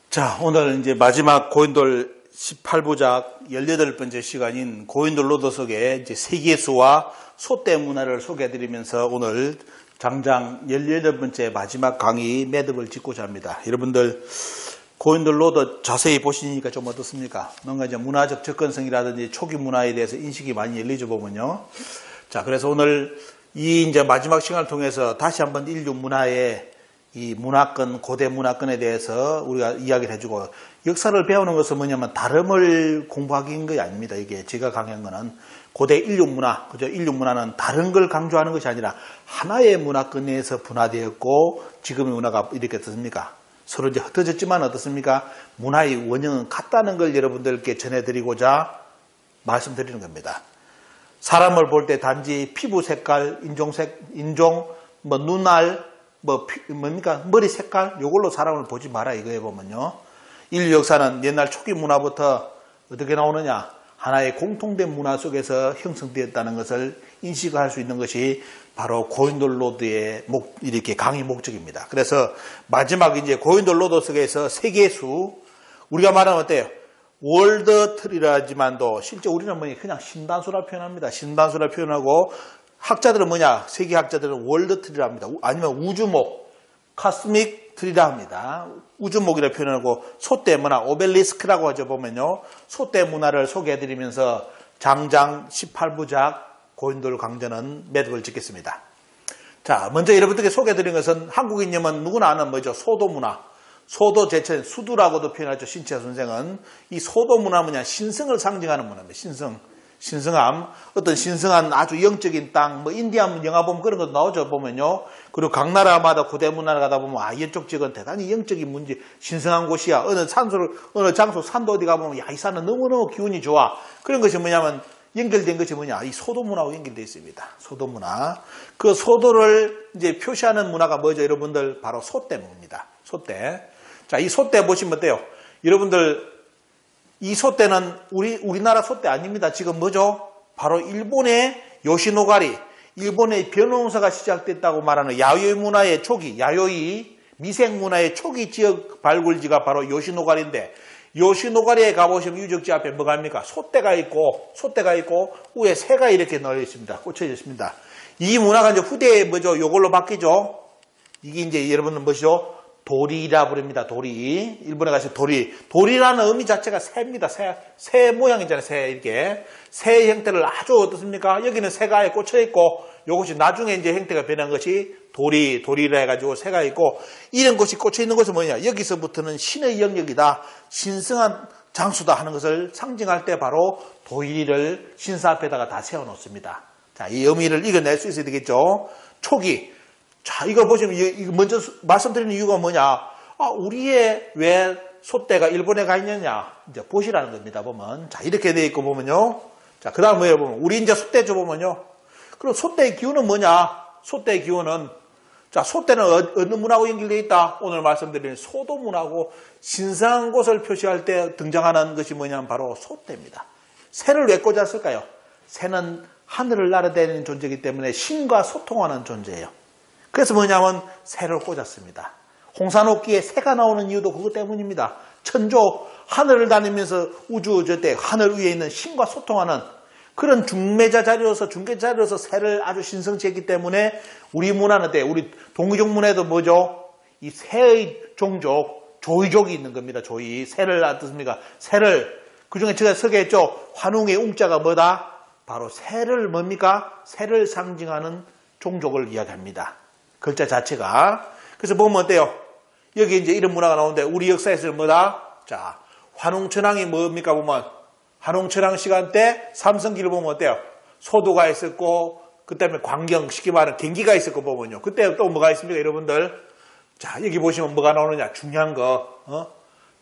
자, 오늘 이제 마지막 고인돌 18부작 18번째 시간인 고인돌 로더석의 이제 세계수와 소대 문화를 소개해드리면서 오늘 장장 18번째 마지막 강의 매듭을 짓고자 합니다. 여러분들 고인돌 로더 자세히 보시니까 좀 어떻습니까? 뭔가 이제 문화적 접근성이라든지 초기 문화에 대해서 인식이 많이 열리죠, 보면요. 자, 그래서 오늘 이 이제 마지막 시간을 통해서 다시 한번 인류 문화의 이 문화권, 고대 문화권에 대해서 우리가 이야기를 해주고, 역사를 배우는 것은 뭐냐면 다름을 공부하기인 것이 아닙니다. 이게 제가 강의한 거는 고대 인류 문화, 그죠? 인류 문화는 다른 걸 강조하는 것이 아니라 하나의 문화권에서 분화되었고, 지금의 문화가 이렇게 어떻습니까? 서로 이제 흩어졌지만 어떻습니까? 문화의 원형은 같다는 걸 여러분들께 전해드리고자 말씀드리는 겁니다. 사람을 볼 때 단지 피부 색깔, 인종, 눈알, 뭡니까? 머리 색깔? 요걸로 사람을 보지 마라, 이거에 보면요. 인류 역사는 옛날 초기 문화부터 어떻게 나오느냐? 하나의 공통된 문화 속에서 형성되었다는 것을 인식할 수 있는 것이 바로 고인돌 로드의 이렇게 강의 목적입니다. 그래서 마지막 이제 고인돌 로드 속에서 세계수, 우리가 말하면 어때요? 월드 트리라 하지만도 실제 우리는 그냥 신단수라 표현합니다. 신단수라 표현하고, 학자들은 뭐냐? 세계 학자들은 월드 트리라 합니다. 아니면 우주목, 카스믹 트리라 합니다. 우주목이라 표현하고, 소대 문화, 오벨리스크라고 하죠, 보면요. 소대 문화를 소개해드리면서 장장 18부작 고인돌 강전은 매듭을 짓겠습니다. 자, 먼저 여러분들께 소개해드린 것은 한국인이면 누구나 아는 뭐죠? 소도 문화. 소도 제천, 수두라고도 표현하죠, 신채 선생은. 이 소도 문화 뭐냐? 신성을 상징하는 문화입니다. 신성함, 어떤 신성한 아주 영적인 땅, 인디안 영화 보면 그런 것도 나오죠, 보면요. 그리고 각 나라마다 고대 문화를 가다 보면, 이쪽 지역은 대단히 영적인 문제, 신성한 곳이야. 어느 장소, 산도 어디 가보면, 이 산은 너무너무 기운이 좋아. 그런 것이 뭐냐면, 연결된 것이 뭐냐? 이 소도 문화하고 연결되어 있습니다. 소도 문화. 그 소도를 이제 표시하는 문화가 뭐죠, 여러분들? 바로 소대입니다. 소대. 자, 이 소대 보시면 어때요? 여러분들, 이 소대는 우리나라 소대 아닙니다. 지금 뭐죠? 바로 일본의 요시노가리, 일본의 변호사가 시작됐다고 말하는 야요이 문화의 초기, 야요이 미생 문화의 초기 지역 발굴지가 바로 요시노가리인데, 요시노가리에 가보시면 유적지 앞에 뭐가 있습니까? 소대가 있고 위에 새가 이렇게 널려 있습니다. 꽂혀져 있습니다. 이 문화가 이제 후대에 뭐죠? 요걸로 바뀌죠. 이게 이제 여러분은 뭐죠? 도리라 부릅니다. 도리. 일본에 가서 도리. 도리라는 의미 자체가 새입니다. 새 모양이잖아요. 새, 이렇게. 새 형태를 아주 어떻습니까? 여기는 새가 꽂혀있고, 요것이 나중에 이제 형태가 변한 것이 도리라 해가지고 새가 있고, 이런 것이 꽂혀있는 것은 뭐냐? 여기서부터는 신의 영역이다. 신성한 장수다 하는 것을 상징할 때 바로 도리를 신사 앞에다가 다 세워놓습니다. 자, 이 의미를 이겨낼 수 있어야 되겠죠? 초기. 자, 이걸 보시면, 이거 먼저 말씀드리는 이유가 뭐냐? 우리의 왜 소대가 일본에 가 있느냐? 이제 보시라는 겁니다, 보면. 자, 이렇게 되어 있고 보면요. 자, 그 다음 뭐예요, 보면. 우리 이제 소대죠, 보면요. 그럼 소대의 기운은 뭐냐? 소대의 기운은, 자, 소대는 어느 문화하고 연결되어 있다? 오늘 말씀드리는 소도 문화고, 신성한 곳을 표시할 때 등장하는 것이 뭐냐면 바로 소대입니다. 새를 왜 꽂았을까요? 새는 하늘을 날아다니는 존재이기 때문에 신과 소통하는 존재예요. 그래서 뭐냐면 새를 꽂았습니다. 홍산옥기에 새가 나오는 이유도 그것 때문입니다. 천조, 하늘을 다니면서 우주 저때 하늘 위에 있는 신과 소통하는 그런 중매자 자리로서 새를 아주 신성치 했기 때문에 우리 문화는 우리 동이족 문화에도 뭐죠? 이 새의 종족, 조이족이 있는 겁니다. 조이. 새를 어떻습니까? 새를, 그 중에 제가 소개했죠? 환웅의 웅자가 뭐다? 바로 새를 뭡니까? 새를 상징하는 종족을 이야기합니다. 글자 자체가. 그래서 보면 어때요? 여기 이제 이런 문화가 나오는데 우리 역사에서는 뭐다? 자, 환웅천왕이 뭡니까 보면 환웅천왕 시간 때 삼성기를 보면 어때요? 소도가 있었고 그다음에 광경, 쉽게 말하는 gen기가 있었고 보면요. 그때 또 뭐가 있습니까 여러분들? 자, 여기 보시면 뭐가 나오느냐? 중요한 거.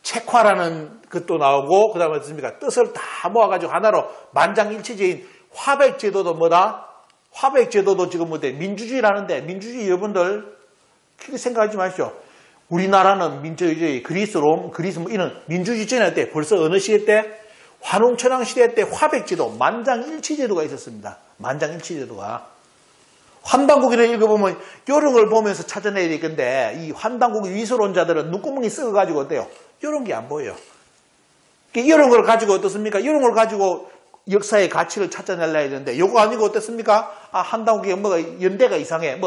책화라는 것도 나오고 그다음에 어떻습니까? 뜻을 다 모아가지고 하나로 만장일치제인 화백제도도 뭐다? 화백제도도 지금 민주주의라는데, 민주주의 여러분들 크게 생각하지 마십시오. 우리나라는 민주주의, 그리스 이런 민주주의 전에 때 벌써 어느 시대 때? 환웅천왕 시대 때 화백제도, 만장일치제도가 있었습니다. 만장일치제도가. 환단국이를 읽어보면 이런 걸 보면서 찾아내야 될 건데 이 환단국 위수론자들은 눈구멍이 썩어가지고 어때요? 이런 게 안 보여요. 이런 걸 가지고 어떻습니까? 이런 걸 가지고 역사의 가치를 찾아내려야 되는데 요거 아니고 어떻습니까? 한당국이 뭐가 연대가 이상해.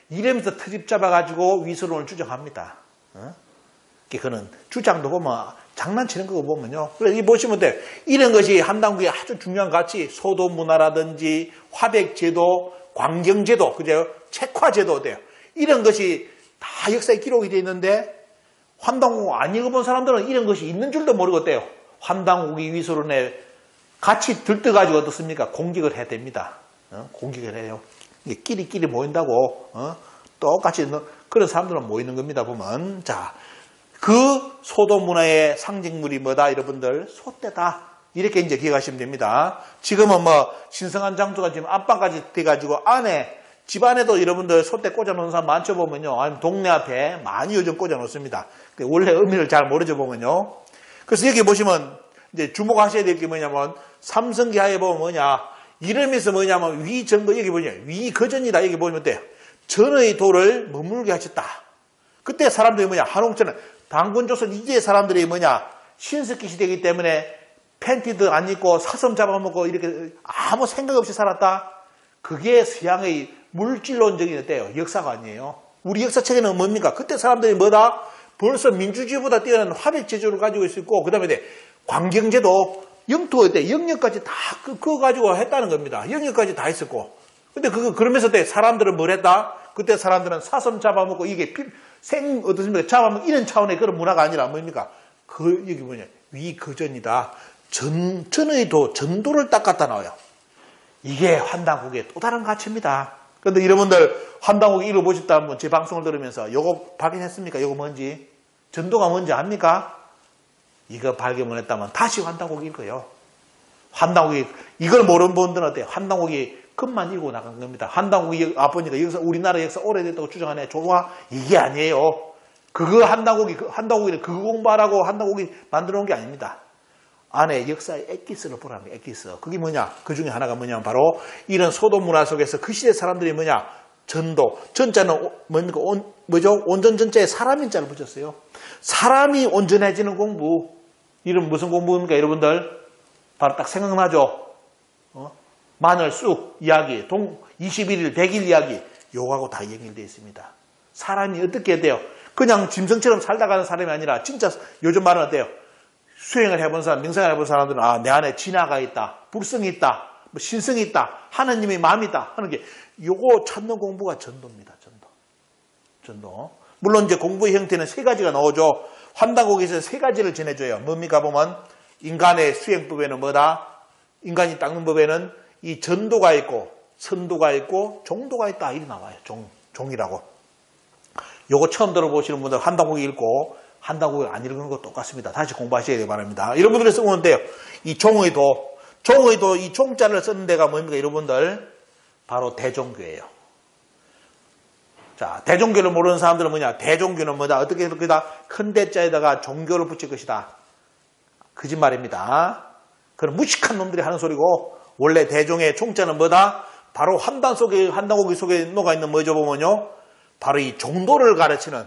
이러면서 트집 잡아가지고 위선론을 주장합니다. 그는 주장도 보면 장난치는 거 보면요. 그래서 이 보시면 돼요. 이런 것이 한당국의 아주 중요한 가치, 소도 문화라든지 화백제도, 광경제도, 그죠? 책화제도 돼요. 이런 것이 다 역사에 기록이 되어 있는데 한당국 안 읽어본 사람들은 이런 것이 있는 줄도 모르겠대요. 한당국이 위선론에 같이 들떠가지고 어떻습니까? 공격을 해야 됩니다. 공격을 해요. 끼리끼리 모인다고 똑같이 그런 사람들은 모이는 겁니다. 보면 자, 그 소도 문화의 상징물이 뭐다? 여러분들 소떼다. 이렇게 이제 기억하시면 됩니다. 지금은 신성한 장소가 지금 안방까지 돼가지고 안에 집 안에도 여러분들 소떼 꽂아놓은 사람 많죠 보면요. 아니면 동네 앞에 많이 요즘 꽂아놓습니다. 원래 의미를 잘 모르죠 보면요. 그래서 여기 보시면 이제 주목하셔야 될 게 뭐냐면 삼성기하에 보면 뭐냐 이름에서 뭐냐면 위전거 여기 보냐 위거전이다 여기 보면 돼요. 전의 도를 머물게 하셨다. 그때 사람들이 뭐냐 한홍천은 당군조선 이제 사람들이 뭐냐 신석기 시대이기 때문에 팬티도 안 입고 사슴 잡아먹고 이렇게 아무 생각 없이 살았다. 그게 서양의 물질론적인 때예요. 역사가 아니에요. 우리 역사책에는 뭡니까? 그때 사람들이 뭐다? 벌써 민주주의보다 뛰어난 화백제도를 가지고 있었고 그 다음에 광경제도 영토에 때 영역까지 다 그거 가지고 했다는 겁니다. 영역까지 다 있었고. 근데 그러면서 사람들은 뭘 했다? 그때 사람들은 사슴 잡아먹고 이게 어떻습니까? 잡아먹고 이런 차원의 그런 문화가 아니라 뭡니까? 여기 뭐냐? 위거전이다. 전의 도, 전도를 딱 갖다 놔요. 이게 한당국의 또 다른 가치입니다. 그런데 여러분들 한당국 읽어보셨다면 제 방송을 들으면서 요거 발견했습니까? 요거 뭔지? 전도가 뭔지 압니까? 이거 발견을 했다면 다시 한당국 읽어요. 한당국이 이걸 모르는 분들은 어때요? 한당국이 글만 읽고 나간 겁니다. 한당국이 보니까 우리나라 역사 오래됐다고 주장하네. 좋아? 이게 아니에요. 한당국이 그거 공부하라고 한당국이 만들어 놓은 게 아닙니다. 안에 역사의 엑기스를 보라는 거예요. 엑기스. 그게 뭐냐? 그 중에 하나가 뭐냐면 바로 이런 소도 문화 속에서 그 시대 사람들이 뭐냐? 전도. 전자는 뭡니까? 온전 전자에 사람인 자를 붙였어요. 사람이 온전해지는 공부. 이런 무슨 공부입니까? 여러분들 바로 딱 생각나죠? 마늘 쑥 이야기, 21일 100일 이야기 요거하고 다 연결되어 있습니다. 사람이 어떻게 돼요? 그냥 짐승처럼 살다가는 사람이 아니라 진짜 요즘 말은 어때요? 수행을 해본 사람, 명상을 해본 사람들은 내 안에 진화가 있다, 불성이 있다, 신성이 있다, 하나님의 마음이 있다 하는 게 요거 찾는 공부가 전도입니다. 전도. 물론 이제 공부의 형태는 세 가지가 나오죠. 한당국에서 세 가지를 전해줘요. 뭡니까 보면 인간의 수행법에는 뭐다? 인간이 닦는 법에는 이 전도가 있고 선도가 있고 종도가 있다. 이렇게 나와요. 종이라고. 요거 처음 들어보시는 분들 한당국이 읽고 한당국이 안 읽는 거 똑같습니다. 다시 공부하셔야 되기 바랍니다. 여러분들이 쓰고 있는데요. 이 종의 도, 이 종자를 쓰는 데가 뭡니까? 여러분들 바로 대종교예요. 자, 대종교를 모르는 사람들은 뭐냐? 대종교는 뭐다? 어떻게 할 것이다? 큰 대자에다가 종교를 붙일 것이다. 거짓말입니다. 그런 무식한 놈들이 하는 소리고 원래 대종의 종자는 뭐다? 바로 한당국이 속에 녹아있는 뭐죠 보면요. 바로 이 종도를 가르치는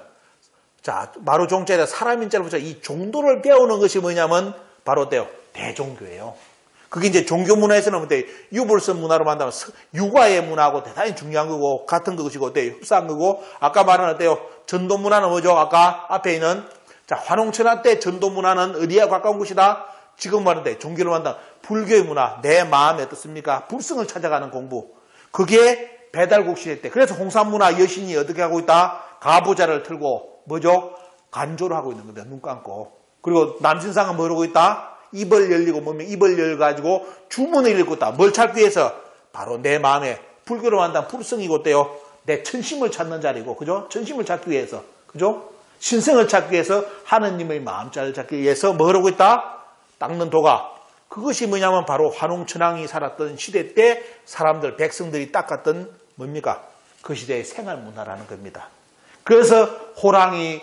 자, 바로 종자에다 사람인 자를 붙여 이 종도를 배우는 것이 뭐냐면 바로 어때요? 대종교예요. 그게 이제 종교 문화에서는 어때요? 유불선 문화로 만나면 육아의 문화하고 대단히 중요한 거고 같은 것이고 어때요? 흡사한 거고 아까 말한 어때요? 전도 문화는 뭐죠? 아까 앞에 있는 자, 환웅천하 때 전도 문화는 어디에 가까운 곳이다? 지금 말하는데 종교를 만나 불교의 문화, 내 마음에 어떻습니까? 불성을 찾아가는 공부. 그게 배달국 시대 때. 그래서 홍산문화 여신이 어떻게 하고 있다? 가부좌를 틀고 뭐죠? 간조를 하고 있는 겁니다. 눈 감고. 그리고 남신상은 뭐 하고 있다? 입을 열리고 뭐면 입을 열가지고 주문을 읽고 있다. 뭘 찾기 위해서? 바로 내 마음에 불교로 만난 불성이고 어때요? 내 천심을 찾는 자리고, 그죠? 천심을 찾기 위해서, 그죠? 신성을 찾기 위해서 하느님의 마음자를 찾기 위해서 뭐 하고 있다? 닦는 도가. 그것이 뭐냐면 바로 환웅천왕이 살았던 시대 때 사람들, 백성들이 닦았던 뭡니까? 그 시대의 생활 문화라는 겁니다. 그래서 호랑이,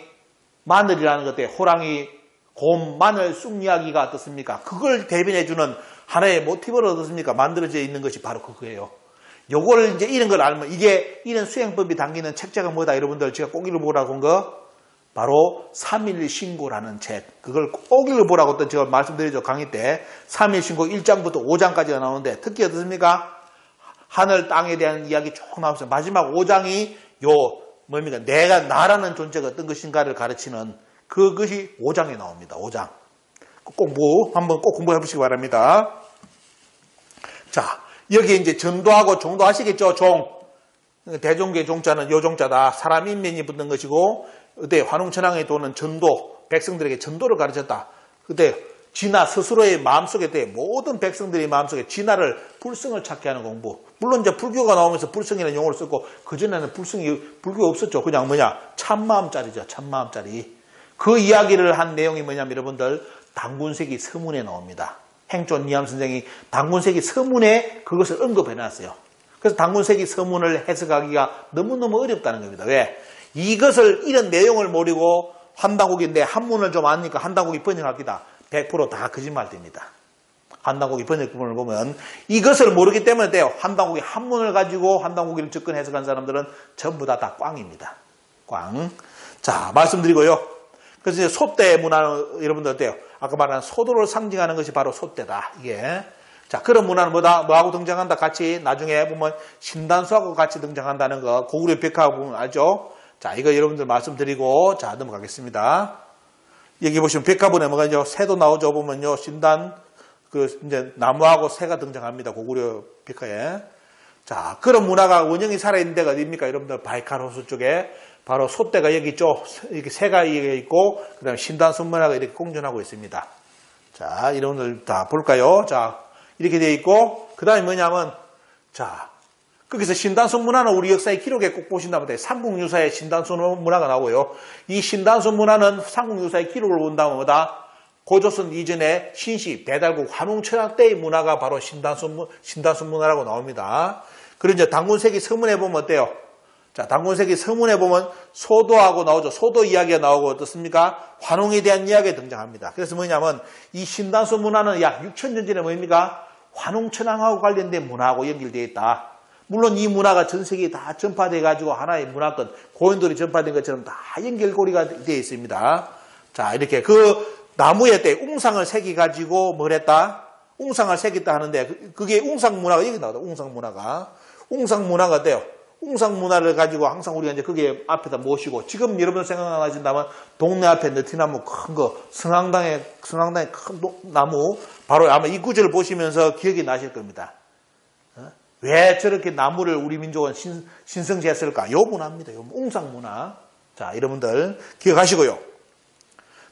마늘이라는 것 때문에 호랑이, 곰, 마늘, 쑥 이야기가 어떻습니까? 그걸 대변해주는 하나의 모티브를 어떻습니까? 만들어져 있는 것이 바로 그거예요. 요거를 이제 이런 걸 알면 이게 이런 수행법이 담기는 책자가 뭐다? 여러분들 제가 꼭 읽어보라고 한 거 바로 3일 신고라는 책. 그걸 꼭 읽어보라고 또 제가 말씀드리죠. 강의 때. 3일 신고 1장부터 5장까지가 나오는데 특히 어떻습니까? 하늘 땅에 대한 이야기 쭉 나오면서 마지막 5장이 뭡니까? 나라는 존재가 어떤 것인가를 가르치는 그것이 5장에 나옵니다. 5장. 한번 꼭 공부해 보시기 바랍니다. 자, 여기 이제 전도하고 종도 하시겠죠? 대종교의 종자는 요 종자다. 사람 인면이 붙는 것이고, 그때 환웅천왕의 도는 전도, 백성들에게 전도를 가르쳤다. 그때 진화, 스스로의 마음속에 모든 백성들의 마음속에 진화를, 불성을 찾게 하는 공부. 물론 이제 불교가 나오면서 불성이라는 용어를 썼고, 그전에는 불교가 없었죠. 그냥 참마음짜리죠. 참마음짜리. 그 이야기를 한 내용이 뭐냐면 여러분들, 단군세기 서문에 나옵니다. 행존 이암 선생이 단군세기 서문에 그것을 언급해 놨어요. 그래서 단군세기 서문을 해석하기가 너무너무 어렵다는 겁니다. 왜? 이런 내용을 모르고 한당국인데 한문을 좀 아니까 한당국이 번역하기다. 100% 다 거짓말됩니다. 한당국이 번역본을 보면 이것을 모르기 때문에 돼요. 한당국이 한문을 가지고 한당국이를 접근 해석한 사람들은 전부 다 꽝입니다. 꽝. 자, 말씀드리고요. 그래서 이제 소대 문화는 여러분들 어때요? 아까 말한 소도를 상징하는 것이 바로 소대다. 이게. 자, 그런 문화는 뭐하고 등장한다? 같이 나중에 보면 신단수하고 같이 등장한다는 거. 고구려 벽화하고 보면 알죠? 자, 이거 여러분들 말씀드리고, 자, 넘어가겠습니다. 여기 보시면 벽화본에 뭐가 있죠? 새도 나오죠? 보면요. 신단, 이제 나무하고 새가 등장합니다. 고구려 벽화에. 자, 그런 문화가 원형이 살아있는 데가 어디입니까? 여러분들 바이칼 호수 쪽에 바로 소대가 여기 있죠? 이렇게 새가 여기 있고, 그 다음에 신단순문화가 이렇게 공존하고 있습니다. 자, 여러분들 다 볼까요? 자, 이렇게 되어 있고, 그 다음에 뭐냐면, 자, 거기서 신단순 문화는 우리 역사의 기록에 꼭 보신다면 삼국유사의 신단순 문화가 나오고요. 이 신단순 문화는 삼국유사의 기록을 본다면 뭐다? 고조선 이전에 신시, 배달국, 환웅천왕 때의 문화가 바로 신단순 문화라고 나옵니다. 그리고 이제 단군세기 서문에 보면 어때요? 자, 단군세기 서문에 보면 소도하고 나오죠. 소도 이야기가 나오고 어떻습니까? 환웅에 대한 이야기가 등장합니다. 그래서 뭐냐면 이 신단순 문화는 약 6,000년 전에 뭡니까? 환웅천왕하고 관련된 문화하고 연결되어 있다. 물론 이 문화가 전 세계에 다 전파되어 가지고 하나의 문화권, 고인돌이 전파된 것처럼 다 연결고리가 되어 있습니다. 자, 이렇게 그 나무에 웅상을 새기 가지고 뭘 했다? 웅상을 새겼다 하는데 그게 웅상 문화가 여기 나오다. 웅상 문화가 어때요? 웅상 문화를 가지고 항상 우리가 이제 그게 앞에다 모시고 지금 여러분 생각나신다면 동네 앞에 느티나무 큰 거, 성황당에 큰 나무 바로 아마 이 구절을 보시면서 기억이 나실 겁니다. 왜 저렇게 나무를 우리 민족은 신성시했을까? 요 문화입니다. 요 웅상 문화. 자, 여러분들 기억하시고요.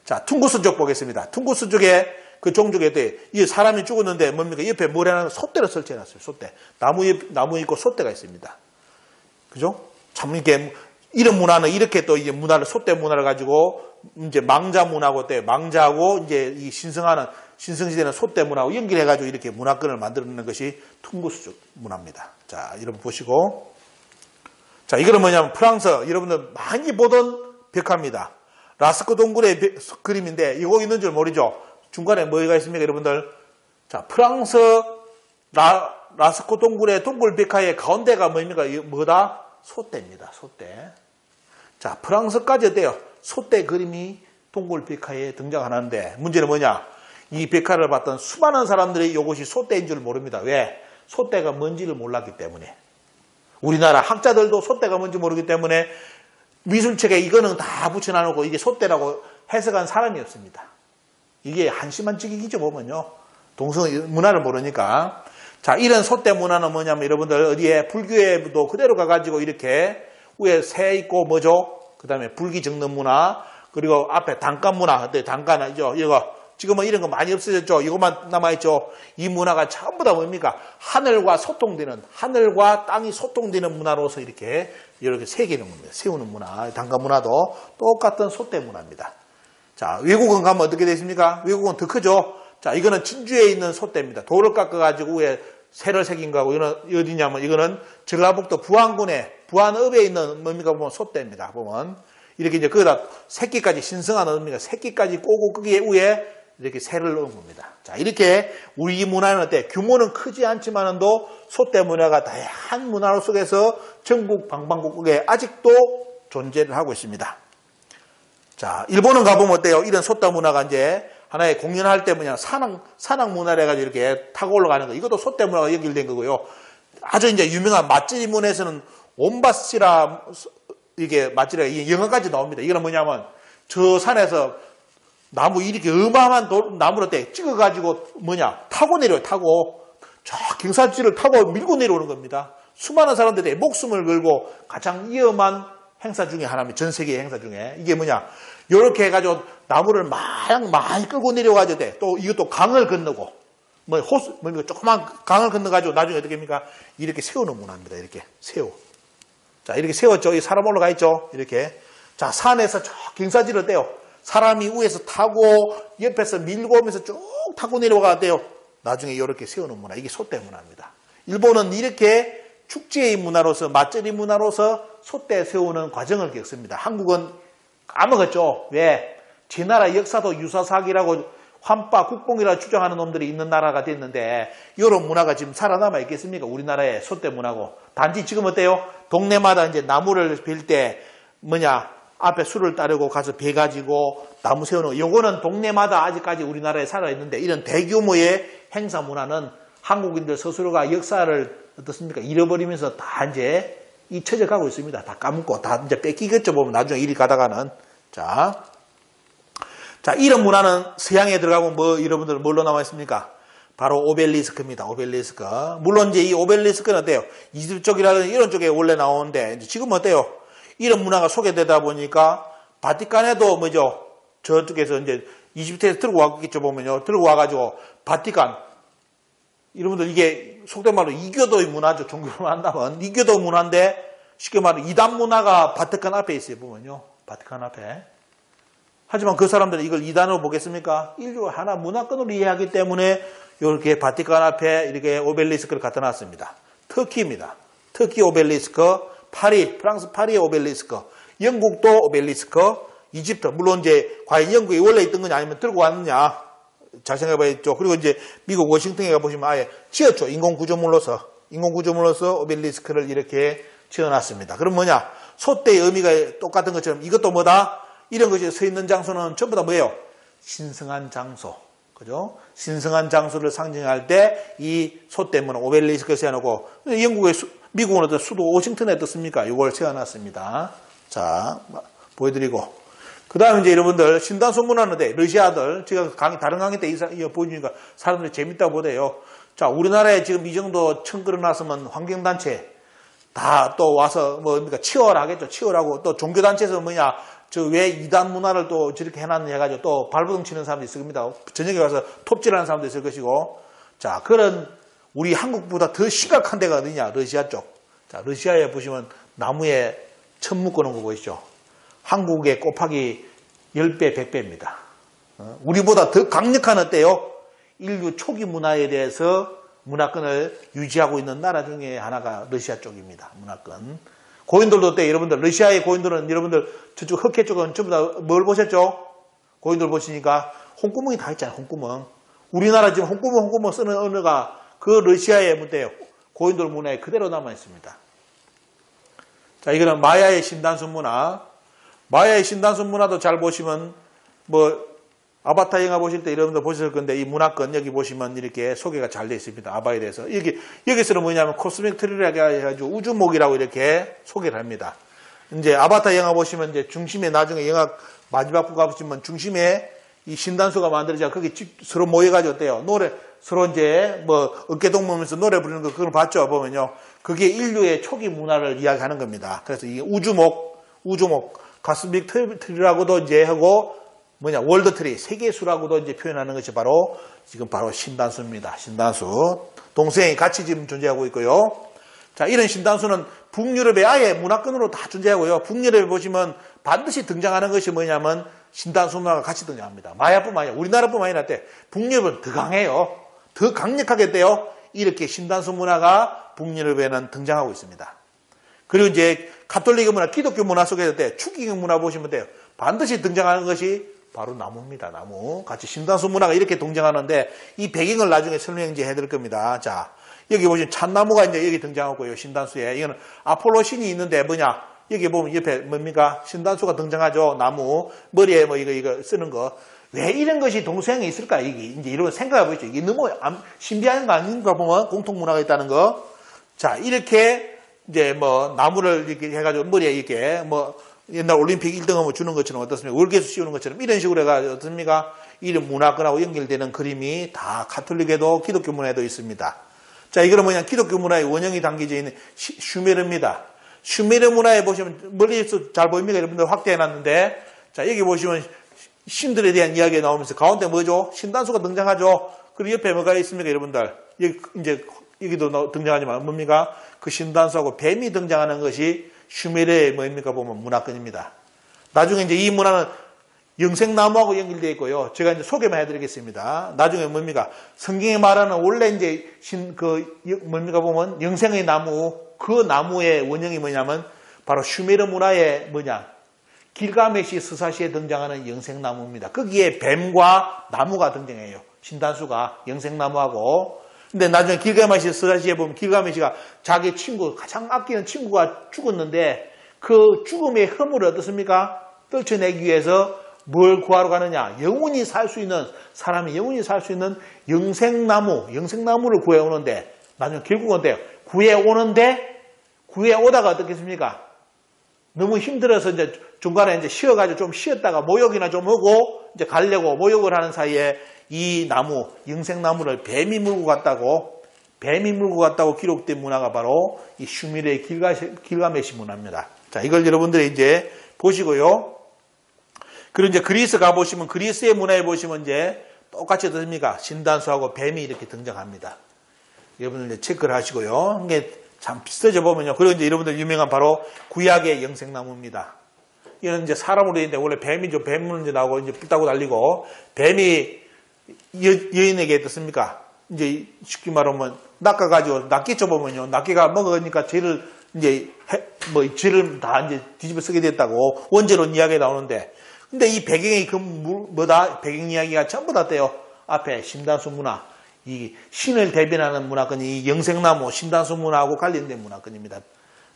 자, 퉁구스족 보겠습니다. 퉁구스족의 그 종족에 대해 이 사람이 죽었는데 뭡니까? 옆에 뭐라는 소대를 설치해놨어요. 소대. 나무 있고 소대가 있습니다. 그죠? 참 이렇게 이런 문화는 이렇게 또 이제 문화를 소대 문화를 가지고 이제 망자 문화고 때 망자하고 이제 이 신성시대는 소대 문화하고 연결해가지고 이렇게 문화권을 만들어내는 것이 퉁구스족 문화입니다. 자, 여러분 보시고. 자, 이거는 뭐냐면 프랑스, 여러분들 많이 보던 벽화입니다. 라스코 동굴의 그림인데, 이거 있는 줄 모르죠? 중간에 뭐가 있습니까, 여러분들? 자, 프랑스 라스코 동굴의 동굴 벽화의 가운데가 뭡니까? 뭐다? 소대입니다, 소대. 자, 프랑스까지 어때요? 소대 그림이 동굴 벽화에 등장하는데, 문제는 뭐냐? 이 벽화를 봤던 수많은 사람들이 이것이 소대인 줄 모릅니다. 왜? 소대가 뭔지를 몰랐기 때문에. 우리나라 학자들도 소대가 뭔지 모르기 때문에 미술책에 이거는 다 붙여놔놓고 이게 소대라고 해석한 사람이 없습니다. 이게 한심한 직이죠, 보면요. 동성 문화를 모르니까. 자, 이런 소대 문화는 뭐냐면 여러분들 어디에 불교에도 그대로 가가지고 이렇게 위에 새 있고 뭐죠? 그 다음에 불기 적는 문화, 그리고 앞에 단간 문화, 단간이죠. 이거. 지금은 이런 거 많이 없어졌죠. 이것만 남아있죠. 이 문화가 전부 다 뭡니까? 하늘과 땅이 소통되는 문화로서 이렇게 새기는 겁니다. 세우는 문화, 단간 문화도 똑같은 소대 문화입니다. 자, 외국은 가면 어떻게 되십니까? 외국은 더 크죠. 자, 이거는 진주에 있는 소대입니다. 돌을 깎아가지고 위에 새를 새긴 거하고, 이거는 어디냐면, 이거는 전라북도 부안읍에 있는 뭡니까? 보면 소대입니다. 보면. 이렇게 이제 거기다 새끼까지 신성한 의미가 새끼까지 꼬고 거기에 위에 이렇게 새를 넣은 겁니다. 자, 이렇게 우리 문화는 어때? 규모는 크지 않지만도 소대 문화가 다양한 문화 속에서 전국 방방곡곡에 아직도 존재를 하고 있습니다. 자, 일본은 가보면 어때요? 이런 소떼 문화가 이제 하나의 공연할 때 뭐냐, 산악 문화를 해가지고 이렇게 타고 올라가는 거. 이것도 소떼 문화가 연결된 거고요. 아주 이제 유명한 맛집 문화에서는 온바시라, 이게 맛집이라 이게 영어까지 나옵니다. 이거는 뭐냐면 저 산에서 나무 이렇게 어마어마한 나무를 때 찍어가지고 타고 내려요. 타고 저 경사지를 타고 밀고 내려오는 겁니다. 수많은 사람들이 목숨을 걸고 가장 위험한 행사 중에 하나입니다. 전 세계 행사 중에. 이게 요렇게 해가지고 나무를 많이 끌고 내려가지고 돼. 또 이것도 강을 건너고 조그만 강을 건너가지고 나중에 어떻게 합니까? 이렇게 세우는 문화입니다. 이렇게 세워. 자, 이렇게 세웠죠. 이 사람 올라가 있죠. 이렇게. 자, 산에서 저 경사지를 떼요. 사람이 위에서 타고 옆에서 밀고 오면서 쭉 타고 내려가대요. 나중에 이렇게 세우는 문화. 이게 소떼 문화입니다. 일본은 이렇게 축제의 문화로서 맛절이 문화로서 소떼 세우는 과정을 겪습니다. 한국은 까먹었죠. 왜? 제 나라 역사도 유사사기라고 환빠 국뽕이라 주장하는 놈들이 있는 나라가 됐는데 이런 문화가 지금 살아남아 있겠습니까? 우리나라의 소떼 문화고. 단지 지금 어때요? 동네마다 이제 나무를 빌 때 앞에 술을 따르고 가서 배 가지고 나무 세우는 거. 요거는 동네마다 아직까지 우리나라에 살아있는데 이런 대규모의 행사 문화는 한국인들 스스로가 역사를 어떻습니까? 잃어버리면서 다 이제 잊혀져 가고 있습니다. 다 까먹고 다 이제 뺏기겠죠. 보면 나중에 일이 가다가는. 자, 이런 문화는 서양에 들어가면 여러분들 뭘로 나와 있습니까? 바로 오벨리스크입니다. 오벨리스크. 물론 이제 이 오벨리스크는 어때요? 이집 쪽이라든지 이런 쪽에 원래 나오는데 이제 지금 어때요? 이런 문화가 소개되다 보니까 바티칸에도 저쪽에서 이제 이집트에서 들고 왔겠죠. 보면요. 들고 와가지고 바티칸. 여러분들 이게 속된 말로 이교도의 문화죠. 종교로 한다면. 이교도 문화인데 쉽게 말하면 이단 문화가 바티칸 앞에 있어요. 보면요. 바티칸 앞에. 하지만 그 사람들은 이걸 이단으로 보겠습니까? 인류 하나 문화권으로 이해하기 때문에 이렇게 바티칸 앞에 이렇게 오벨리스크를 갖다 놨습니다. 터키입니다. 터키 오벨리스크, 프랑스 파리의 오벨리스크, 영국도 오벨리스크, 이집트. 물론 이제 과연 영국에 원래 있던 거냐 아니면 들고 왔느냐 잘 생각해봐야죠. 그리고 이제 미국 워싱턴에 가보시면 아예 지었죠. 인공구조물로서 오벨리스크를 이렇게 지어놨습니다. 그럼 소떼의 의미가 똑같은 것처럼 이것도 이런 것이 서 있는 장소는 전부 다 뭐예요? 신성한 장소. 그죠? 신성한 장소를 상징할 때 이 소떼문화 오벨리스크를 세워놓고 미국은 어떤 수도 워싱턴에 어떻습니까? 이걸 세워놨습니다. 자, 보여드리고. 그 다음에 이제 여러분들 신단소 문화인데 러시아들 제가 다른 강의 때 보여주니까 사람들이 재밌다고 보대요. 자, 우리나라에 지금 이 정도 청 끌어놨으면 환경단체 다 또 와서 치열하겠죠. 치열하고 또 종교단체에서 왜 이단 문화를 또 저렇게 해놨느냐 해가지고 또 발버둥 치는 사람도 있을 겁니다. 저녁에 가서 톱질하는 사람도 있을 것이고. 자, 그런 우리 한국보다 더 심각한 데가 어디냐? 러시아 쪽. 자, 러시아에 보시면 나무에 천 묶어놓은 거 보이시죠? 한국의 곱하기 10배, 100배입니다. 우리보다 더 강력한 어때요? 인류 초기 문화에 대해서 문화권을 유지하고 있는 나라 중에 하나가 러시아 쪽입니다. 문화권. 고인돌도 때 여러분들 러시아의 고인돌은 여러분들 저쪽 흑해 쪽은 전부 다 뭘 보셨죠? 고인돌 보시니까 홍구멍이 다 있잖아요. 홍구멍. 우리나라 지금 홍구멍 쓰는 언어가 그 러시아의 문화예요. 고인돌 문화에 그대로 남아 있습니다. 자, 이거는 마야의 신단수 문화. 마야의 신단수 문화도 잘 보시면 아바타 영화 보실 때 여러분들 보셨을 건데 이 문화권 여기 보시면 이렇게 소개가 잘 되어 있습니다. 아바에 대해서. 여기서는 뭐냐면 코스믹 트리라고 해가지고 우주목이라고 이렇게 소개를 합니다. 이제 아바타 영화 보시면 이제 중심에 나중에 영화 마지막 부가 보시면 중심에 이 신단수가 만들어져 거기 서로 모여가지고 어때요? 서로 이제 어깨동무면서 노래 부르는 거 그걸 봤죠? 보면요. 그게 인류의 초기 문화를 이야기하는 겁니다. 그래서 이게 우주목, 코스믹 트리라고도 이제 하고 월드트리, 세계수라고도 이제 표현하는 것이 바로 신단수입니다. 신단수. 동생이 같이 지금 존재하고 있고요. 자, 이런 신단수는 북유럽에 아예 문화권으로 다 존재하고요. 북유럽에 보시면 반드시 등장하는 것이 뭐냐면 신단수 문화가 같이 등장합니다. 마야뿐만 아니라 우리나라뿐만 아니라 북유럽은 더 강해요. 더 강력하게 돼요. 이렇게 신단수 문화가 북유럽에는 등장하고 있습니다. 그리고 이제 가톨릭 문화, 기독교 문화 속에 추기경 문화 보시면 돼요. 반드시 등장하는 것이 바로 나무입니다. 나무. 같이 신단수 문화가 이렇게 등장하는데 이 배경을 나중에 설명해 드릴 겁니다. 자, 여기 보시면 참나무가 이제 여기 등장하고요. 신단수에. 이거는 아폴로 신이 있는데 여기 보면 옆에 뭡니까? 신단수가 등장하죠. 나무, 머리에 뭐 이거 쓰는 거. 왜 이런 것이 동서양에 있을까? 이게 이제 이런 생각해 보시죠. 이게 너무 신비한 거 아닌가 보면 공통문화가 있다는 거. 자, 이렇게 이제 뭐 나무를 이렇게 해가지고 머리에 이렇게 뭐 옛날 올림픽 1등하면 주는 것처럼 어떻습니까? 월계수 씌우는 것처럼 이런 식으로 해가지고 어떻습니까? 이런 문화권하고 연결되는 그림이 다 가톨릭에도 기독교 문화에도 있습니다. 자, 이거는 뭐냐? 기독교 문화의 원형이 담겨져 있는 슈메르입니다. 슈메르 문화에 보시면 멀리서 잘 보입니까? 여러분들 확대해놨는데, 자, 여기 보시면 신들에 대한 이야기가 나오면서 가운데 뭐죠? 신단수가 등장하죠. 그리고 옆에 뭐가 있습니까, 여러분들? 여기 이제 여기도 등장하지만 뭡니까? 그 신단수하고 뱀이 등장하는 것이 슈메르의 뭐입니까? 보면 문화권입니다. 나중에 이제 이 문화는 영생나무하고 연결되어 있고요. 제가 이제 소개만 해드리겠습니다. 나중에 뭡니까? 성경에 말하는 원래 이제 뭡니까 보면 영생의 나무, 그 나무의 원형이 뭐냐면 바로 슈메르 문화의 뭐냐? 길가메시 스사시에 등장하는 영생나무입니다. 거기에 뱀과 나무가 등장해요. 신단수가 영생나무하고. 근데 나중에 길가메시 스사시에 보면 길가메시가 자기 친구, 가장 아끼는 친구가 죽었는데 그 죽음의 허물을 어떻습니까? 떨쳐내기 위해서 뭘 구하러 가느냐? 영원히 살 수 있는, 사람이 영원히 살 수 있는 영생나무를 구해오는데, 나중에 결국은 어때요? 구해오다가 어떻겠습니까? 너무 힘들어서 이제 중간에 이제 쉬어가지고 좀 쉬었다가 모욕이나 좀 하고, 이제 가려고 모욕을 하는 사이에 이 나무, 영생나무를 뱀이 물고 갔다고 기록된 문화가 바로 이 슈메르의 길가메시 문화입니다. 자, 이걸 여러분들이 이제 보시고요. 그리고 이제 그리스 가보시면 그리스의 문화에 보시면 이제 똑같이 어떻습니까? 신단수하고 뱀이 이렇게 등장합니다. 여러분들 이제 체크를 하시고요. 이게 참 비슷해져 보면요. 그리고 이제 여러분들 유명한 바로 구약의 영생나무입니다. 이런 이제 사람으로 있는데 원래 뱀이죠. 뱀은 이제 나오고 이제 불 타고 달리고 뱀이 여인에게 어떻습니까? 이제 쉽게 말하면 낚아가지고 낚시 줘보면요. 낚시가 먹으니까 죄를 이제 죄를 다 이제 뒤집어 쓰게 됐다고 원죄론 이야기가 나오는데 근데 이 배경이 배경 이야기가 전부 다 떼요. 앞에 신단수 문화, 이 신을 대변하는 문화권이 이 영생나무, 신단수 문화하고 관련된 문화권입니다.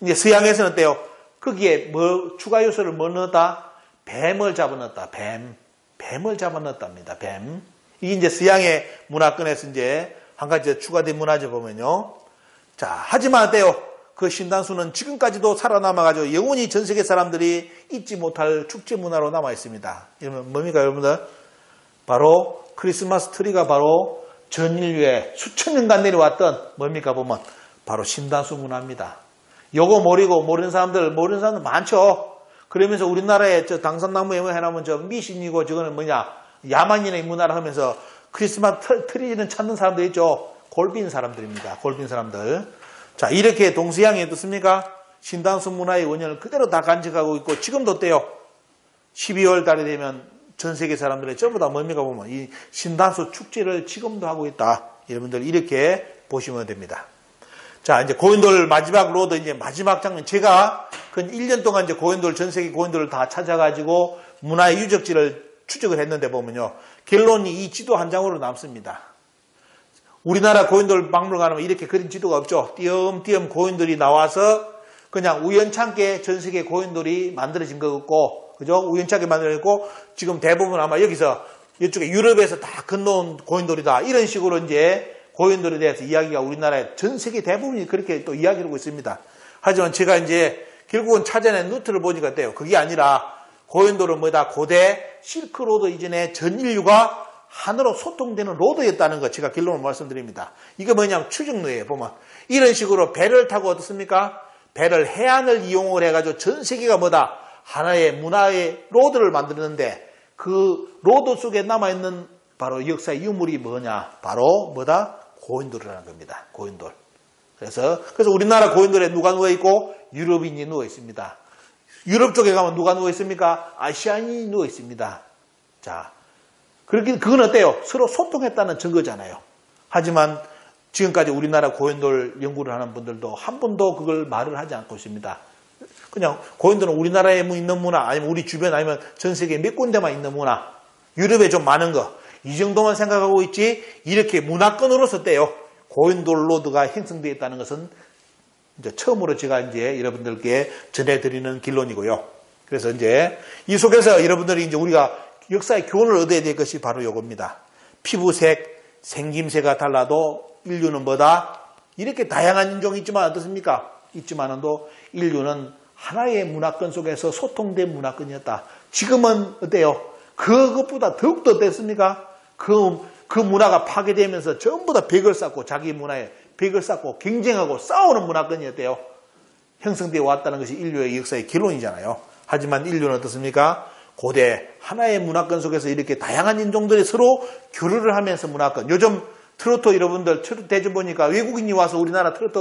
이제 서양에서는 떼요. 거기에 추가 요소를 넣었다? 뱀을 잡아넣었다. 뱀을 잡아넣었답니다. 뱀. 이게 이제 서양의 문화권에서 이제 한 가지 추가된 문화죠 보면요. 자, 하지만 떼요. 그 신단수는 지금까지도 살아남아가지고 영원히 전 세계 사람들이 잊지 못할 축제 문화로 남아 있습니다. 여러분 뭡니까 여러분들? 바로 크리스마스 트리가 바로 전 인류에 수천 년간 내려왔던 뭡니까 보면 바로 신단수 문화입니다. 요거 모르는 사람들 많죠. 그러면서 우리나라에 저 당산나무 해놓으면 저 미신이고 저거는 뭐냐 야만인의 문화를 하면서 크리스마스 트리는 찾는 사람들 있죠. 골빈 사람들입니다. 골빈 사람들. 자, 이렇게 동서양이 어떻습니까? 신단수 문화의 원년을 그대로 다 간직하고 있고, 지금도 어때요? 12월 달이 되면 전 세계 사람들이 전부 다 뭡니까 보면 이 신단수 축제를 지금도 하고 있다. 여러분들 이렇게 보시면 됩니다. 자, 이제 고인돌 마지막 로드 이제 마지막 장면. 제가 그 1년 동안 이제 고인돌, 전 세계 고인돌을 다 찾아가지고 문화의 유적지를 추적을 했는데 보면요. 결론이 이 지도 한 장으로 남습니다. 우리나라 고인돌 박물관 가면 이렇게 그린 지도가 없죠. 띄엄띄엄 고인돌이 나와서 그냥 우연찮게 전 세계 고인돌이 만들어진 것 같고, 그죠? 우연찮게 만들어졌고, 지금 대부분 아마 여기서, 이쪽에 유럽에서 다 건너온 고인돌이다. 이런 식으로 이제 고인돌에 대해서 이야기가 우리나라의 전 세계 대부분이 그렇게 또 이야기를 하고 있습니다. 하지만 제가 이제 결국은 찾아낸 루트를 보니까 어때요? 그게 아니라 고인돌은 뭐다? 고대 실크로드 이전에 전 인류가 하나로 소통되는 로드였다는 거 제가 결론을 말씀드립니다. 이게 뭐냐면 추정로예요. 보면 이런 식으로 배를 타고 어떻습니까? 배를 해안을 이용을 해가지고 전 세계가 뭐다? 하나의 문화의 로드를 만드는데 그 로드 속에 남아있는 바로 역사의 유물이 뭐냐? 바로 뭐다? 고인돌이라는 겁니다. 고인돌. 그래서 우리나라 고인돌에 누가 누워있고 유럽인이 누워있습니다. 유럽 쪽에 가면 누가 누워있습니까? 아시아인이 누워있습니다. 자. 그건 어때요? 서로 소통했다는 증거잖아요. 하지만 지금까지 우리나라 고인돌 연구를 하는 분들도 한 번도 그걸 말을 하지 않고 있습니다. 그냥 고인돌은 우리나라에 있는 문화, 아니면 우리 주변, 아니면 전 세계에 몇 군데만 있는 문화, 유럽에 좀 많은 거, 이 정도만 생각하고 있지, 이렇게 문화권으로서 떼요. 고인돌 로드가 형성되어 있다는 것은 이제 처음으로 제가 이제 여러분들께 전해드리는 결론이고요. 그래서 이제 이 속에서 여러분들이 이제 우리가 역사의 교훈을 얻어야 될 것이 바로 이겁니다. 피부색, 생김새가 달라도 인류는 뭐다? 이렇게 다양한 인종이 있지만 어떻습니까? 있지만도 인류는 하나의 문화권 속에서 소통된 문화권이었다. 지금은 어때요? 그것보다 더욱더 어땠습니까? 그 문화가 파괴되면서 전부 다 벽을 쌓고 자기 문화에 벽을 쌓고 경쟁하고 싸우는 문화권이었대요. 형성되어 왔다는 것이 인류의 역사의 결론이잖아요. 하지만 인류는 어떻습니까? 고대 하나의 문화권 속에서 이렇게 다양한 인종들이 서로 교류를 하면서 문화권. 요즘 트로트 여러분들 트로트 대접 보니까 외국인이 와서 우리나라 트로트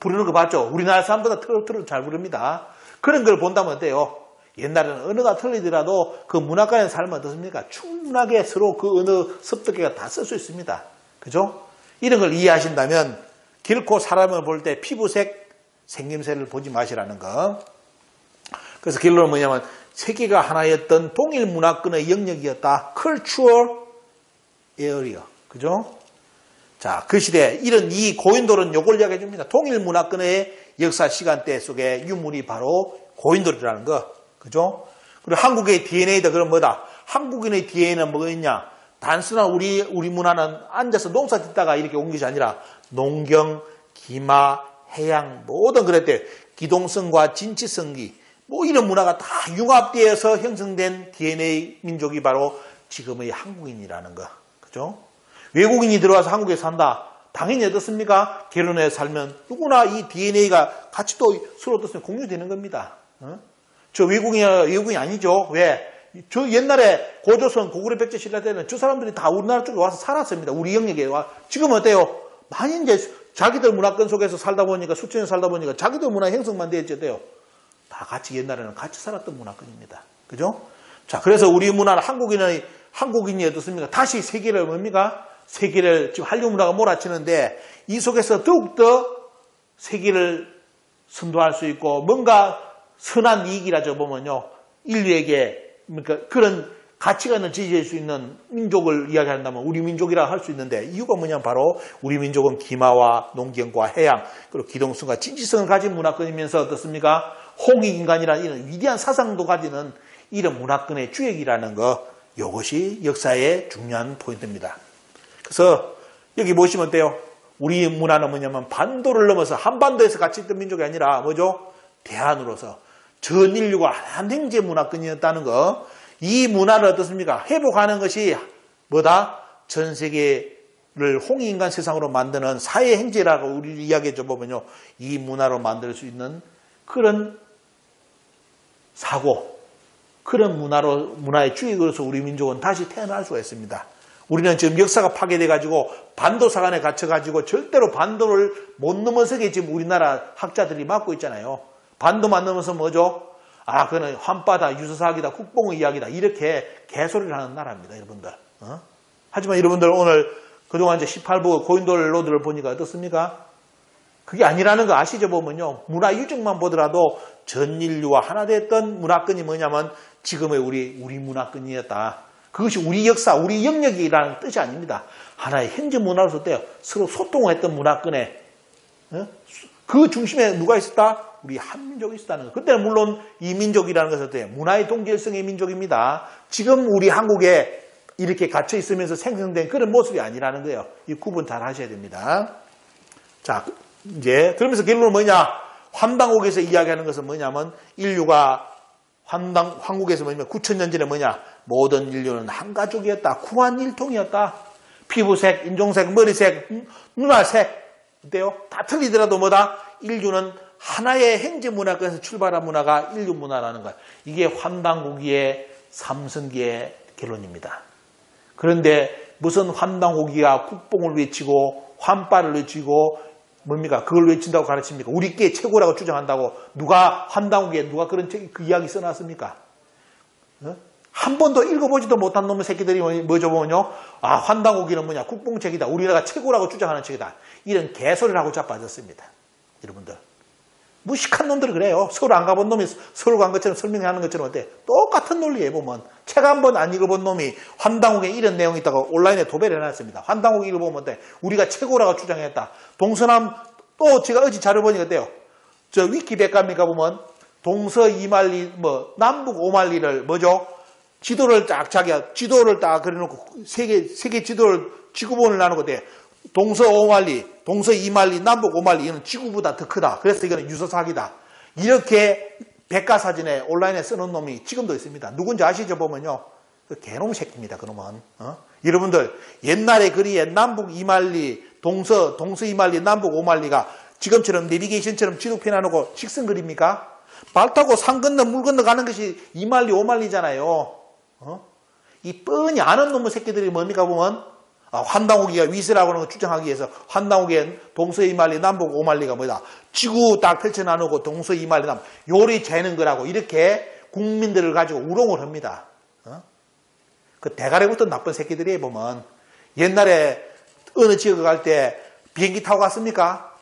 부르는 거 봤죠? 우리나라 사람보다 트로트를 잘 부릅니다. 그런 걸 본다면 어때요? 옛날에는 언어가 틀리더라도 그 문화권에 살면 어떻습니까? 충분하게 서로 그 언어 습득계가 다 쓸 수 있습니다. 그죠? 이런 걸 이해하신다면 결코 사람을 볼 때 피부색, 생김새를 보지 마시라는 거. 그래서 결론은 뭐냐면 세계가 하나였던 동일 문화권의 영역이었다. Cultural Area. 그죠? 자, 그 시대 이런 이 고인돌은 요걸 이야기해 줍니다. 동일 문화권의 역사 시간대 속에 유물이 바로 고인돌이라는 거. 그죠? 그리고 한국의 DNA다. 그럼 뭐다? 한국인의 DNA는 뭐가 있냐? 단순한 우리 문화는 앉아서 농사 짓다가 이렇게 온 것이 아니라 농경, 기마, 해양 모든 그랬대. 기동성과 진치성기 뭐 이런 문화가 다 융합되어서 형성된 DNA 민족이 바로 지금의 한국인이라는 거. 그죠? 외국인이 들어와서 한국에 산다. 당연히 어떻습니까? 결혼해서 살면 누구나 이 DNA가 같이 또 서로 어떻습니까? 공유되는 겁니다. 저 외국인이 아니죠. 왜? 저 옛날에 고조선 고구려 백제 신라 때는 저 사람들이 다 우리나라 쪽에 와서 살았습니다. 우리 영역에 와. 지금 어때요? 많이 이제 자기들 문화권 속에서 살다 보니까 수천 년 살다 보니까 자기들 문화 형성만 되었죠. 다 같이 옛날에는 같이 살았던 문화권입니다. 그죠? 자, 그래서 우리 문화는 한국인이 어떻습니까? 다시 세계를 뭡니까? 세계를 지금 한류 문화가 몰아치는데 이 속에서 더욱더 세계를 선도할 수 있고 뭔가 선한 이익이라죠 보면요. 인류에게 그러니까 그런 가치관을 지지할 수 있는 민족을 이야기한다면 우리 민족이라 할 수 있는데 이유가 뭐냐면 바로 우리 민족은 기마와 농경과 해양 그리고 기동성과 진지성을 가진 문화권이면서 어떻습니까? 홍익인간이라는 이런 위대한 사상도 가지는 이런 문화권의 주역이라는 거 이것이 역사의 중요한 포인트입니다. 그래서 여기 보시면 어때요? 우리 문화는 뭐냐면 반도를 넘어서 한반도에서 같이 있던 민족이 아니라 뭐죠? 대안으로서 전 인류가 한 행제 문화권이었다는 거. 이 문화를 어떻습니까? 회복하는 것이 뭐다? 전 세계를 홍익인간 세상으로 만드는 사회 행제라고 우리 이야기해 줘 보면요. 이 문화로 만들 수 있는 그런 사고, 그런 문화의 주역으로서 우리 민족은 다시 태어날 수가 있습니다. 우리는 지금 역사가 파괴돼가지고 반도사관에 갇혀가지고 절대로 반도를 못 넘어서게 지금 우리나라 학자들이 막고 있잖아요. 반도만 넘어서 뭐죠? 아, 그거는 환빠다, 유서사기다, 국뽕의 이야기다. 이렇게 개소리를 하는 나라입니다, 여러분들. 하지만 여러분들 오늘 그동안 이제 18부 고인돌 로드를 보니까 어떻습니까? 그게 아니라는 거 아시죠? 보면요. 문화 유적만 보더라도 전 인류와 하나 됐던 문화권이 뭐냐면 지금의 우리 문화권이었다. 그것이 우리 역사, 우리 영역이라는 뜻이 아닙니다. 하나의 현재 문화로서 때요. 서로 소통했던 문화권에 그 중심에 누가 있었다? 우리 한민족이 있었다는 거. 그때는 물론 이 민족이라는 것은 어때요? 문화의 동질성의 민족입니다. 지금 우리 한국에 이렇게 갇혀 있으면서 생성된 그런 모습이 아니라는 거예요. 이 구분 잘 하셔야 됩니다. 자, 이제 그러면서 결론은 뭐냐? 환당옥에서 이야기하는 것은 뭐냐면 인류가 한국에서 뭐냐면 9,000년 전에 뭐냐? 모든 인류는 한 가족이었다. 구한일통이었다. 피부색, 인종색, 머리색, 눈화색 어때요? 다 틀리더라도 뭐다? 인류는 하나의 행제 문화권에서 출발한 문화가 인류 문화라는 것. 이게 환단고기의 삼성기의 결론입니다. 그런데 무슨 환단고기가 국뽕을 외치고 환빠를 외치고 뭡니까? 그걸 외친다고 가르칩니까? 우리께 최고라고 주장한다고 누가 환단고기에 누가 그런 그 이야기 써놨습니까? 한 번도 읽어보지도 못한 놈의 새끼들이 뭐죠 보면요. 아, 환단고기는 뭐냐? 국뽕책이다. 우리나라가 최고라고 주장하는 책이다. 이런 개소리를 하고 자빠졌습니다. 여러분들. 무식한 놈들이 그래요. 서울 안 가본 놈이 서울 간 것처럼 설명하는 것처럼 어때? 똑같은 논리에 보면 책 한 번 안 읽어본 놈이 환당옥에 이런 내용이 있다고 온라인에 도배를 해놨습니다. 환당옥 읽어보면 어때? 우리가 최고라고 주장했다. 동서남 또 제가 어제 자료 보니까 어때요? 저 위키백과입니까 보면 동서 이말리 남북 오말리를 뭐죠? 지도를 딱 자기가 지도를 딱 그려놓고 세계 지도를 지구본을 나누고 돼. 동서 오말리, 동서 이말리, 남북 오말리 이거는 지구보다 더 크다. 그래서 이거는 유서사기다. 이렇게 백과사전에 온라인에 쓰는 놈이 지금도 있습니다. 누군지 아시죠? 보면요. 그 개놈 새끼입니다. 그놈은. 여러분들 옛날에 거리에 남북 이말리, 동서 이말리, 남북 오말리가 지금처럼 내비게이션처럼 지도 펴놔놓고 직선 그립니까? 발 타고 산 건너 물 건너 가는 것이 이말리 오말리잖아요. 이 뻔히 아는 놈의 새끼들이 뭡니까 보면 환당호기가 위세라고 하는 걸 주장하기 위해서 환당호기엔 동서 이말리 남북 오말리가 뭐다. 지구 딱 펼쳐놔놓고 동서 이말리 남 요리 재는 거라고 이렇게 국민들을 가지고 우롱을 합니다. 그 대가리부터 나쁜 새끼들이 보면 옛날에 어느 지역에 갈 때 비행기 타고 갔습니까?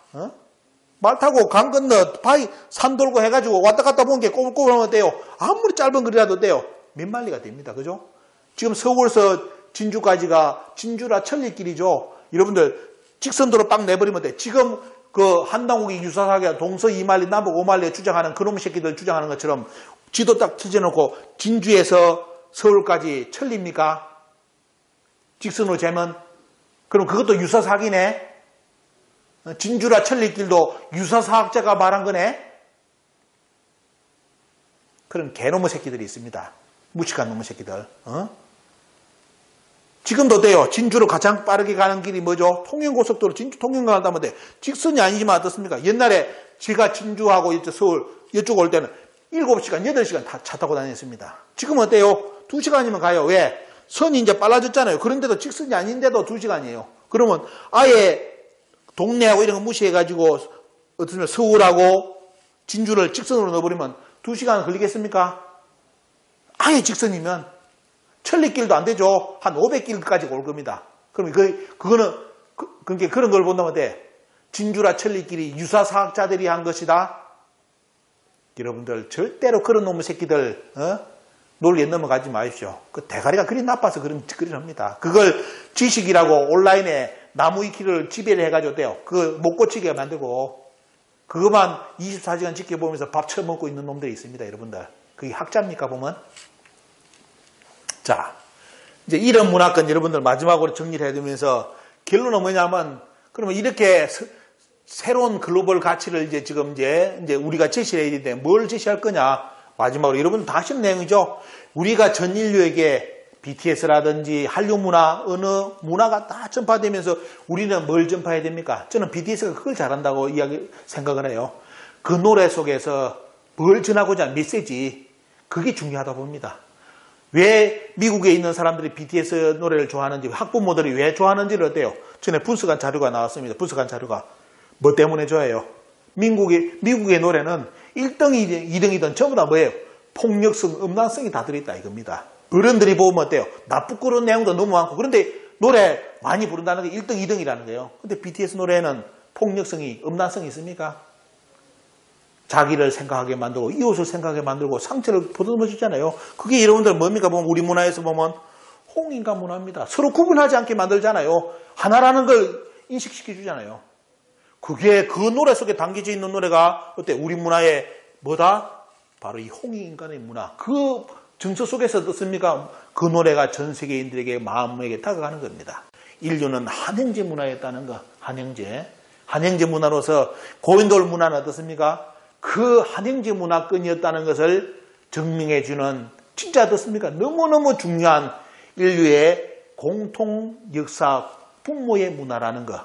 말 타고 강 건너 바위 산 돌고 해가지고 왔다 갔다 보는 게 꼬불꼬불하면 어때요? 아무리 짧은 거리라도 어때요? 몇 마리가 됩니다. 그죠? 지금 서울에서 진주까지가 진주라 천리길이죠. 여러분들 직선도로 빡 내버리면 돼. 지금 그 한당호기 유사사기가 동서 이말리 남북 오말리에 주장하는 그놈의 새끼들 주장하는 것처럼 지도 딱 펼쳐놓고 진주에서 서울까지 천리입니까? 직선으로 재면 그럼 그것도 유사사기네. 진주라 천리길도 유사사학자가 말한 거네. 그런 개놈의 새끼들이 있습니다. 무식한 놈의 새끼들. 지금도 돼요. 진주로 가장 빠르게 가는 길이 뭐죠? 통영고속도로 진주 통영가 간다면 돼. 직선이 아니지만 어떻습니까? 옛날에 제가 진주하고 서울 이쪽 올 때는 7시간, 8시간 차 타고 다녔습니다. 지금 어때요? 2시간이면 가요. 왜? 선이 이제 빨라졌잖아요. 그런데도 직선이 아닌데도 2시간이에요. 그러면 아예 동네하고 이런 거 무시해가지고 어떻습니까? 서울하고 진주를 직선으로 넣어버리면 2시간 걸리겠습니까? 아예 직선이면 천리길도 안 되죠. 한 500길까지 올 겁니다. 그럼 그거는 그런 걸 본다면 돼. 진주라 천리길이 유사사학자들이 한 것이다. 여러분들 절대로 그런 놈의 새끼들 논리에 넘어가지 마십시오. 그 대가리가 그리 나빠서 그런 짓거리를 합니다. 그걸 지식이라고 온라인에 나무위키를 지배를 해가지고 돼요. 그거 못 고치게 만들고 그것만 24시간 지켜보면서 밥 처먹고 있는 놈들이 있습니다. 여러분들. 그게 학자입니까 보면? 자, 이제 이런 문화권 여러분들 마지막으로 정리를 해두면서 결론은 뭐냐면 그러면 이렇게 새로운 글로벌 가치를 이제 지금 이제 우리가 제시해야 되는데 뭘 제시할 거냐? 마지막으로 여러분 다 아시는 내용이죠. 우리가 전 인류에게 BTS라든지 한류 문화, 어느 문화가 다 전파되면서 우리는 뭘 전파해야 됩니까? 저는 BTS가 그걸 잘한다고 생각을 해요. 그 노래 속에서 뭘 전하고자 하는 메시지, 그게 중요하다고 봅니다. 왜 미국에 있는 사람들이 BTS 노래를 좋아하는지, 학부모들이 왜 좋아하는지를 어때요? 전에 분석한 자료가 나왔습니다. 분석한 자료가. 뭐 때문에 좋아해요? 미국의 노래는 1등이든 2등이든 전부 다 뭐예요? 폭력성, 음란성이 다 들어있다 이겁니다. 어른들이 보면 어때요? 나쁘고 내용도 너무 많고 그런데 노래 많이 부른다는 게 1등, 2등이라는 거예요. 근데 BTS 노래에는 폭력성이, 음란성이 있습니까? 자기를 생각하게 만들고 이웃을 생각하게 만들고 상처를 보듬어 주잖아요. 그게 여러분들 뭡니까? 보면 우리 문화에서 보면 홍인간 문화입니다. 서로 구분하지 않게 만들잖아요. 하나라는 걸 인식시켜 주잖아요. 그게 그 노래 속에 담겨져 있는 노래가 어때? 우리 문화의 뭐다? 바로 이 홍익인간의 문화. 그 정서 속에서 어떻습니까? 그 노래가 전 세계인들에게 마음에게 다가가는 겁니다. 인류는 한행제 문화였다는 거. 한행제 문화로서 고인돌 문화는 어떻습니까? 그 한행제 문화권이었다는 것을 증명해 주는 진짜 어떻습니까? 너무너무 중요한 인류의 공통 역사 분모의 문화라는 거.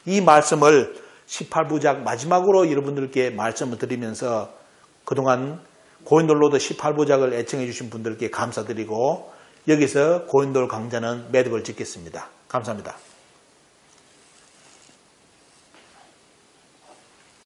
이 말씀을 18부작 마지막으로 여러분들께 말씀을 드리면서 그동안 고인돌 로드 18부작을 애청해 주신 분들께 감사드리고 여기서 고인돌 강좌는 매듭을 짓겠습니다. 감사합니다.